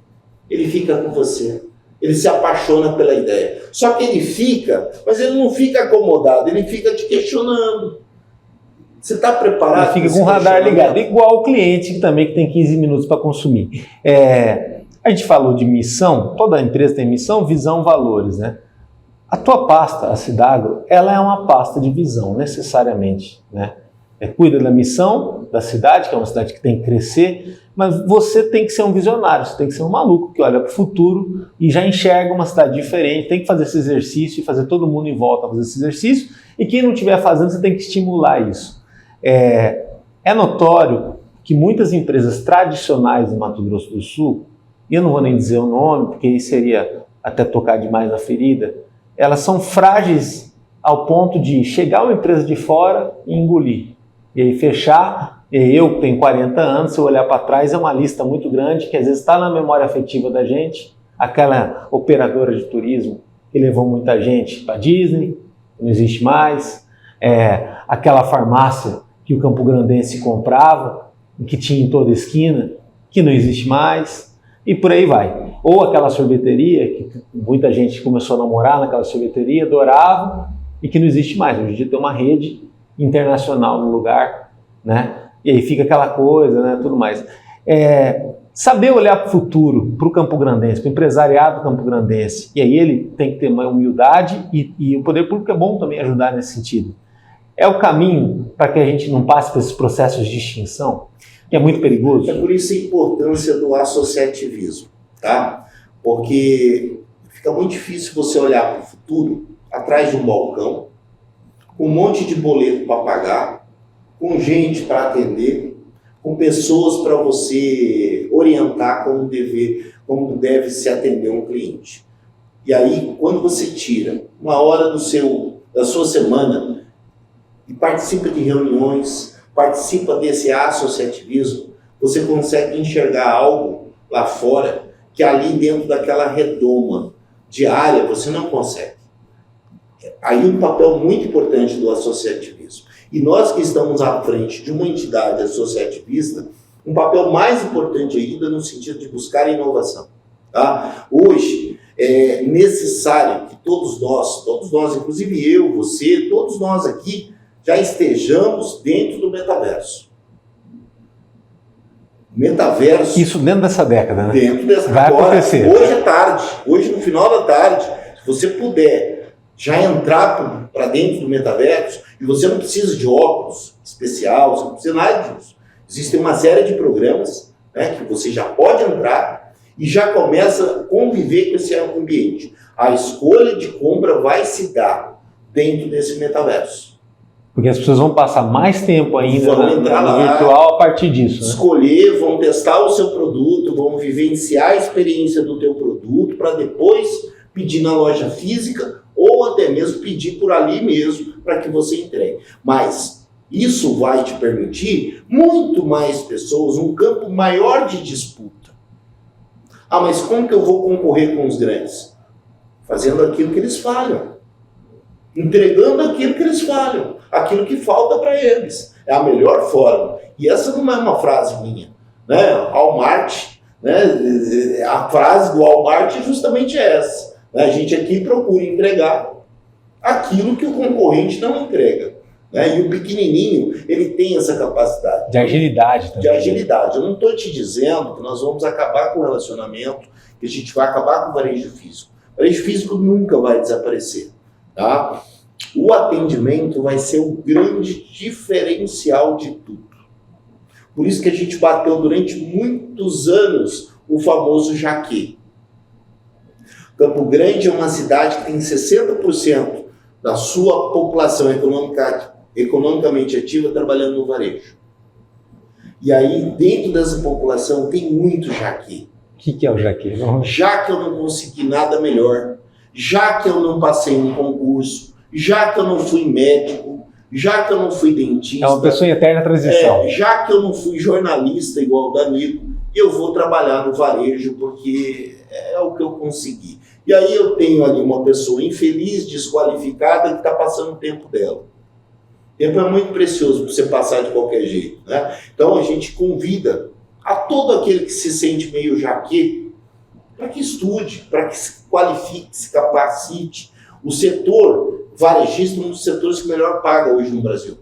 ele fica com você. Ele se apaixona pela ideia. Só que ele fica, mas ele não fica acomodado, ele fica te questionando. Você está preparado? Ele fica com o radar ligado, igual o cliente também que tem 15 minutos para consumir. A gente falou de missão, toda empresa tem missão, visão, valores, né? A tua pasta, a Cidagro, ela é uma pasta de visão, necessariamente, né? Cuida da missão da cidade, que é uma cidade que tem que crescer, mas você tem que ser um visionário, você tem que ser um maluco que olha para o futuro e já enxerga uma cidade diferente, tem que fazer esse exercício e fazer todo mundo em volta fazer esse exercício, e quem não estiver fazendo, você tem que estimular isso. É notório que muitas empresas tradicionais em Mato Grosso do Sul, e eu não vou nem dizer o nome, porque isso seria até tocar demais na ferida, elas são frágeis ao ponto de chegar uma empresa de fora e engolir. E aí fechar, eu que tenho 40 anos, se eu olhar para trás, é uma lista muito grande, que às vezes está na memória afetiva da gente, aquela operadora de turismo que levou muita gente para Disney, não existe mais, aquela farmácia que o campograndense comprava, que tinha em toda esquina, que não existe mais, e por aí vai. Ou aquela sorveteria, que muita gente começou a namorar naquela sorveteria, adorava, e que não existe mais. Hoje em dia tem uma rede internacional no lugar, né? E aí fica aquela coisa, né? Tudo mais. Saber olhar para o futuro, para o campograndense, para o empresariado campograndense, e aí ele tem que ter uma humildade e o poder público é bom também ajudar nesse sentido. É o caminho para que a gente não passe por esses processos de extinção, que é muito perigoso? É por isso a importância do associativismo, tá? Porque fica muito difícil você olhar para o futuro atrás de um balcão, com um monte de boleto para pagar, com gente para atender, com pessoas para você orientar como deve se atender um cliente. E aí, quando você tira uma hora da sua semana e participa de reuniões, participa desse associativismo, você consegue enxergar algo lá fora que ali dentro daquela redoma diária você não consegue. Aí um papel muito importante do associativismo. E nós que estamos à frente de uma entidade associativista, um papel mais importante ainda no sentido de buscar inovação. Tá? Hoje é necessário que todos nós, inclusive eu, você, todos nós aqui, já estejamos dentro do metaverso. Metaverso. Isso dentro dessa década, né? Dentro dessa Vai acontecer. Hoje é tarde, hoje no final da tarde, se você puder já entrar para dentro do metaverso, e você não precisa de óculos especial, você não precisa nada disso. Existem uma série de programas, né, que você já pode entrar e já começa a conviver com esse ambiente. A escolha de compra vai se dar dentro desse metaverso. Porque as pessoas vão passar mais tempo ainda no virtual a partir disso. Né? Escolher, vão testar o seu produto, vão vivenciar a experiência do teu produto para depois pedir na loja física ou até mesmo pedir por ali mesmo para que você entregue. Mas isso vai te permitir muito mais pessoas, um campo maior de disputa. Ah, mas como que eu vou concorrer com os grandes? Fazendo aquilo que eles falham. Entregando aquilo que eles falham. Aquilo que falta para eles. É a melhor forma. E essa não é uma frase minha. Né? Walmart, né? A frase do Walmart é justamente essa. A gente aqui procura entregar aquilo que o concorrente não entrega. Né? E o pequenininho, ele tem essa capacidade. De agilidade também. De agilidade. Eu não estou te dizendo que nós vamos acabar com o relacionamento, que a gente vai acabar com o varejo físico. O varejo físico nunca vai desaparecer. Tá? O atendimento vai ser o grande diferencial de tudo. Por isso que a gente bateu durante muitos anos o famoso jaquê. Campo Grande é uma cidade que tem 60% da sua população economicamente ativa trabalhando no varejo. E aí, dentro dessa população, tem muito jaquê. O que é o jaquê? Já que eu não consegui nada melhor, já que eu não passei no concurso, já que eu não fui médico, já que eu não fui dentista... É uma pessoa em eterna transição. Já que eu não fui jornalista igual o Danilo, eu vou trabalhar no varejo porque é o que eu consegui. E aí eu tenho ali uma pessoa infeliz, desqualificada, que está passando o tempo dela. O tempo é muito precioso para você passar de qualquer jeito. Né? Então a gente convida a todo aquele que se sente meio jaquê para que estude, para que se qualifique, se capacite. O setor varejista é um dos setores que melhor paga hoje no Brasil.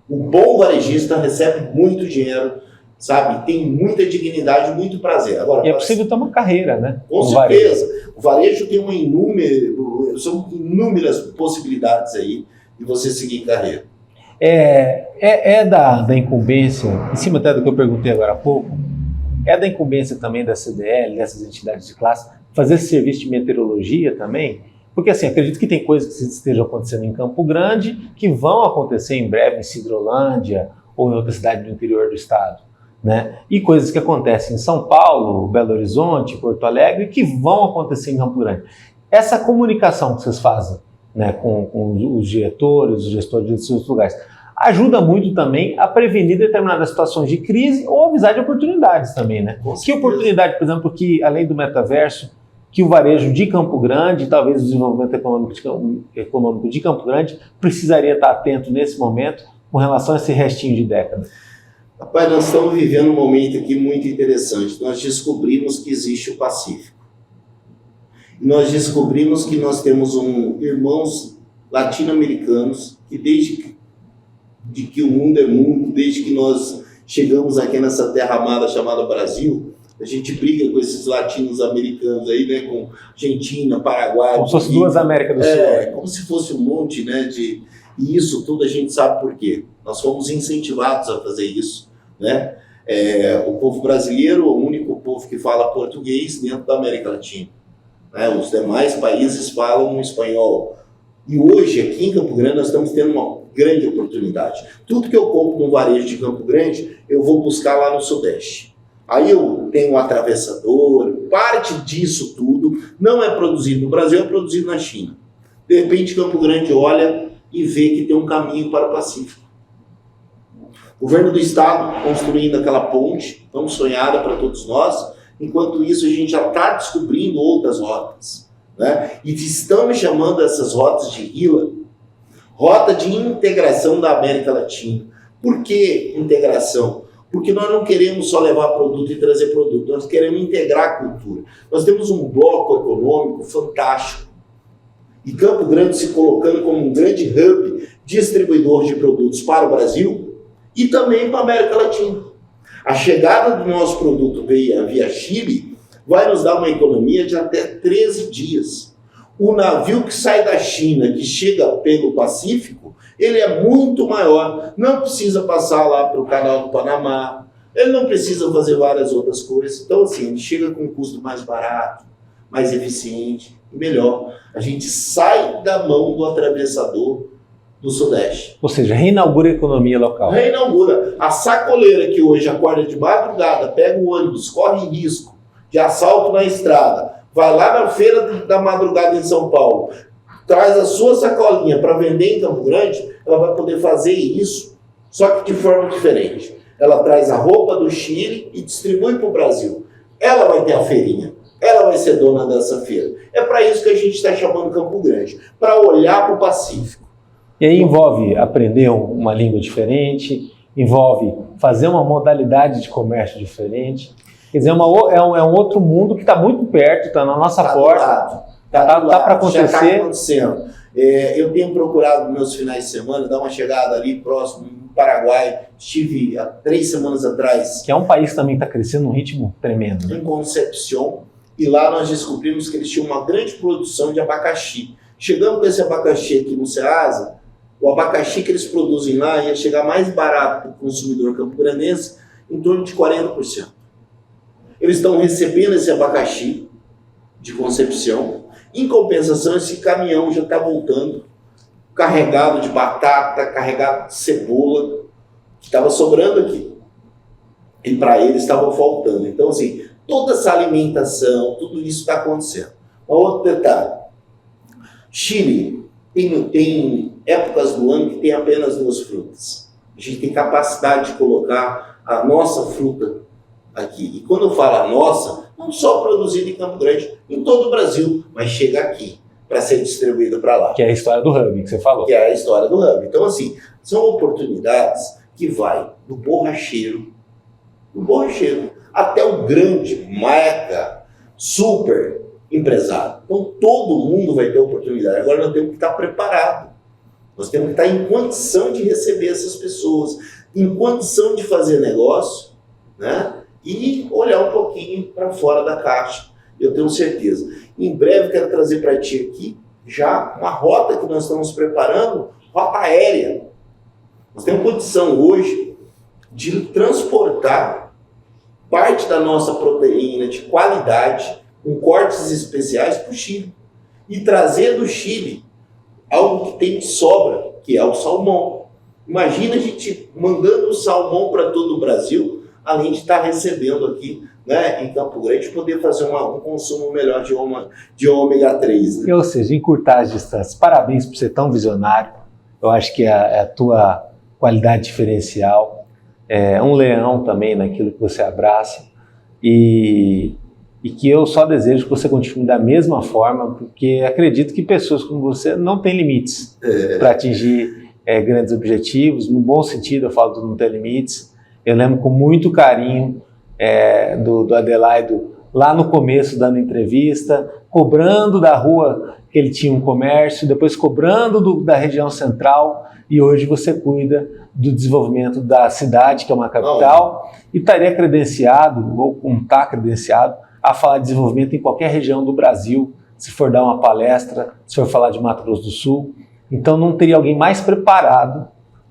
O bom varejista recebe muito dinheiro, sabe? Tem muita dignidade, muito prazer. Agora, e é possível ter uma carreira, né? Com certeza. O varejo tem são inúmeras possibilidades aí de você seguir carreira. Da incumbência, em cima até do que eu perguntei agora há pouco, é da incumbência também da CDL, dessas entidades de classe, fazer esse serviço de meteorologia também? Porque assim, acredito que tem coisas que estejam acontecendo em Campo Grande que vão acontecer em breve em Sidrolândia ou em outra cidade do interior do estado. Né? E coisas que acontecem em São Paulo, Belo Horizonte, Porto Alegre, que vão acontecer em Campo Grande. Essa comunicação que vocês fazem, né, com os diretores, os gestores desses outros lugares, ajuda muito também a prevenir determinadas situações de crise ou avisar de oportunidades também. Né? Que oportunidade, por exemplo, que além do metaverso, que o varejo de Campo Grande, talvez o desenvolvimento econômico de Campo Grande, precisaria estar atento nesse momento com relação a esse restinho de década? Rapaz, nós estamos vivendo um momento aqui muito interessante. Nós descobrimos que existe o Pacífico. Nós descobrimos que nós temos irmãos latino-americanos que desde que o mundo é mundo, desde que nós chegamos aqui nessa terra amada chamada Brasil, a gente briga com esses latinos americanos aí, né, com Argentina, Paraguai... Como se fossem duas Américas do Sul. Como se fosse um monte, né, E isso tudo a gente sabe por quê. Nós fomos incentivados a fazer isso, né? O povo brasileiro é o único povo que fala português dentro da América Latina, né? Os demais países falam espanhol. E hoje, aqui em Campo Grande, nós estamos tendo uma grande oportunidade. Tudo que eu compro no varejo de Campo Grande, eu vou buscar lá no Sudeste. Aí eu tenho um atravessador, parte disso tudo não é produzido no Brasil, é produzido na China. De repente, Campo Grande olha e vê que tem um caminho para o Pacífico. O governo do estado construindo aquela ponte tão sonhada para todos nós, enquanto isso a gente já está descobrindo outras rotas, né? E estamos chamando essas rotas de RILA, Rota de Integração da América Latina. Por que integração? Porque nós não queremos só levar produto e trazer produto, nós queremos integrar a cultura. Nós temos um bloco econômico fantástico. E Campo Grande se colocando como um grande hub distribuidor de produtos para o Brasil e também para a América Latina. A chegada do nosso produto via Chile vai nos dar uma economia de até 13 dias. O navio que sai da China, que chega pelo Pacífico, ele é muito maior. Não precisa passar lá para o Canal do Panamá, ele não precisa fazer várias outras coisas. Então, assim, ele chega com um custo mais barato, mais eficiente e melhor. A gente sai da mão do atravessador do Sudeste. Ou seja, reinaugura a economia local. Reinaugura. A sacoleira que hoje acorda de madrugada, pega o ônibus, corre risco de assalto na estrada, vai lá na feira da madrugada em São Paulo, traz a sua sacolinha para vender em Campo Grande, ela vai poder fazer isso, só que de forma diferente. Ela traz a roupa do Chile e distribui para o Brasil. Ela vai ter a feirinha. Ela vai ser dona dessa feira. É para isso que a gente está chamando Campo Grande, para olhar para o Pacífico. E aí envolve aprender uma língua diferente, envolve fazer uma modalidade de comércio diferente. Quer dizer, é um outro mundo que está muito perto, está na nossa porta. Está para acontecer. Já está acontecendo. Eu tenho procurado nos meus finais de semana dar uma chegada ali próximo, no Paraguai. Estive há 3 semanas atrás. Que é um país que também está crescendo num ritmo tremendo. Em Concepción. E lá nós descobrimos que eles tinham uma grande produção de abacaxi. Chegamos com esse abacaxi aqui no Ceasa, o abacaxi que eles produzem lá ia chegar mais barato para o consumidor campograndense, em torno de 40%. Eles estão recebendo esse abacaxi de Concepción. Em compensação, esse caminhão já está voltando, carregado de batata, carregado de cebola, que estava sobrando aqui. E para eles estava faltando. Então, assim, toda essa alimentação, tudo isso está acontecendo. Um outro detalhe. Chile tem épocas do ano que tem apenas 2 frutas. A gente tem capacidade de colocar a nossa fruta aqui. E quando eu falo a nossa, não só produzida em Campo Grande, em todo o Brasil, mas chega aqui para ser distribuída para lá. Que é a história do hub que você falou. Que é a história do hub. Então, assim, são oportunidades que vai do borracheiro até o grande, mega, super empresário. Então, todo mundo vai ter oportunidade. Agora, nós temos que estar preparados. Nós temos que estar em condição de receber essas pessoas, em condição de fazer negócio, né? E olhar um pouquinho para fora da caixa. Eu tenho certeza. Em breve, quero trazer para ti aqui já uma rota que nós estamos preparando, rota aérea. Nós temos condição hoje de transportar parte da nossa proteína de qualidade com cortes especiais para o Chile e trazer do Chile algo que tem de sobra, que é o salmão. Imagina a gente mandando o salmão para todo o Brasil, além de estar recebendo aqui, né, em Campo Grande, poder fazer um consumo melhor de ômega 3. Né? Ou seja, encurtar as distâncias. Parabéns por ser tão visionário. Eu acho que é a tua qualidade diferencial. É um leão também naquilo que você abraça. E que eu só desejo que você continue da mesma forma, porque acredito que pessoas como você não têm limites para atingir grandes objetivos. No bom sentido, eu falo do não ter limites. Eu lembro com muito carinho do Adelaido, lá no começo, dando entrevista, cobrando da rua que ele tinha um comércio, depois cobrando da região central, e hoje você cuida do desenvolvimento da cidade, que é uma capital, e estaria credenciado, ou está credenciado, a falar de desenvolvimento em qualquer região do Brasil, se for dar uma palestra, se for falar de Mato Grosso do Sul. Então não teria alguém mais preparado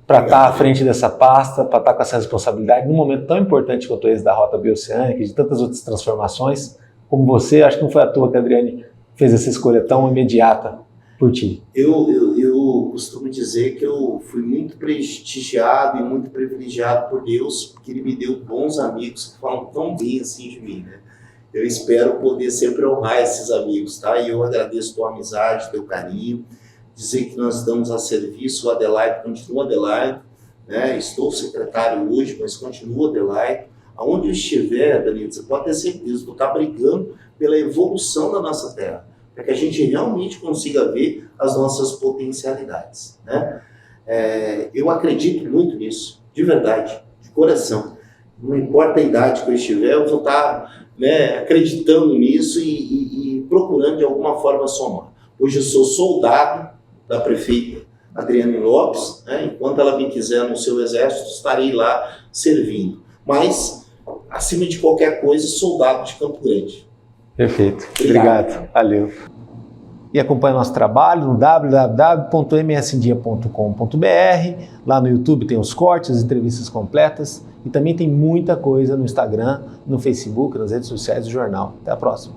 para estar à frente dessa pasta, para estar com essa responsabilidade num momento tão importante quanto esse da Rota Bioceânica e de tantas outras transformações como você. Acho que não foi à toa que a Adriane fez essa escolha tão imediata por ti. Eu costumo dizer que eu fui muito prestigiado e muito privilegiado por Deus, porque Ele me deu bons amigos que falam tão bem assim de mim, né? Eu espero poder sempre honrar esses amigos, tá? E eu agradeço tua amizade, teu carinho, dizer que nós estamos a serviço, o Adelaide continua Adelaide, né? Estou secretário hoje, mas continua Adelaide. Aonde eu estiver, Danilo, você pode ter certeza que eu estou brigando pela evolução da nossa terra, para que a gente realmente consiga ver as nossas potencialidades, né? Eu acredito muito nisso, de verdade, de coração. Não importa a idade que eu estiver, eu vou estar, né, acreditando nisso e procurando de alguma forma somar. Hoje eu sou soldado da prefeita Adriane Lopes, né? Enquanto ela me quiser no seu exército, estarei lá servindo. Mas, acima de qualquer coisa, soldado de Campo Grande. Perfeito. Obrigado. Valeu. E acompanhe nosso trabalho no www.msindia.com.br. Lá no YouTube tem os cortes, as entrevistas completas e também tem muita coisa no Instagram, no Facebook, nas redes sociais do jornal. Até a próxima.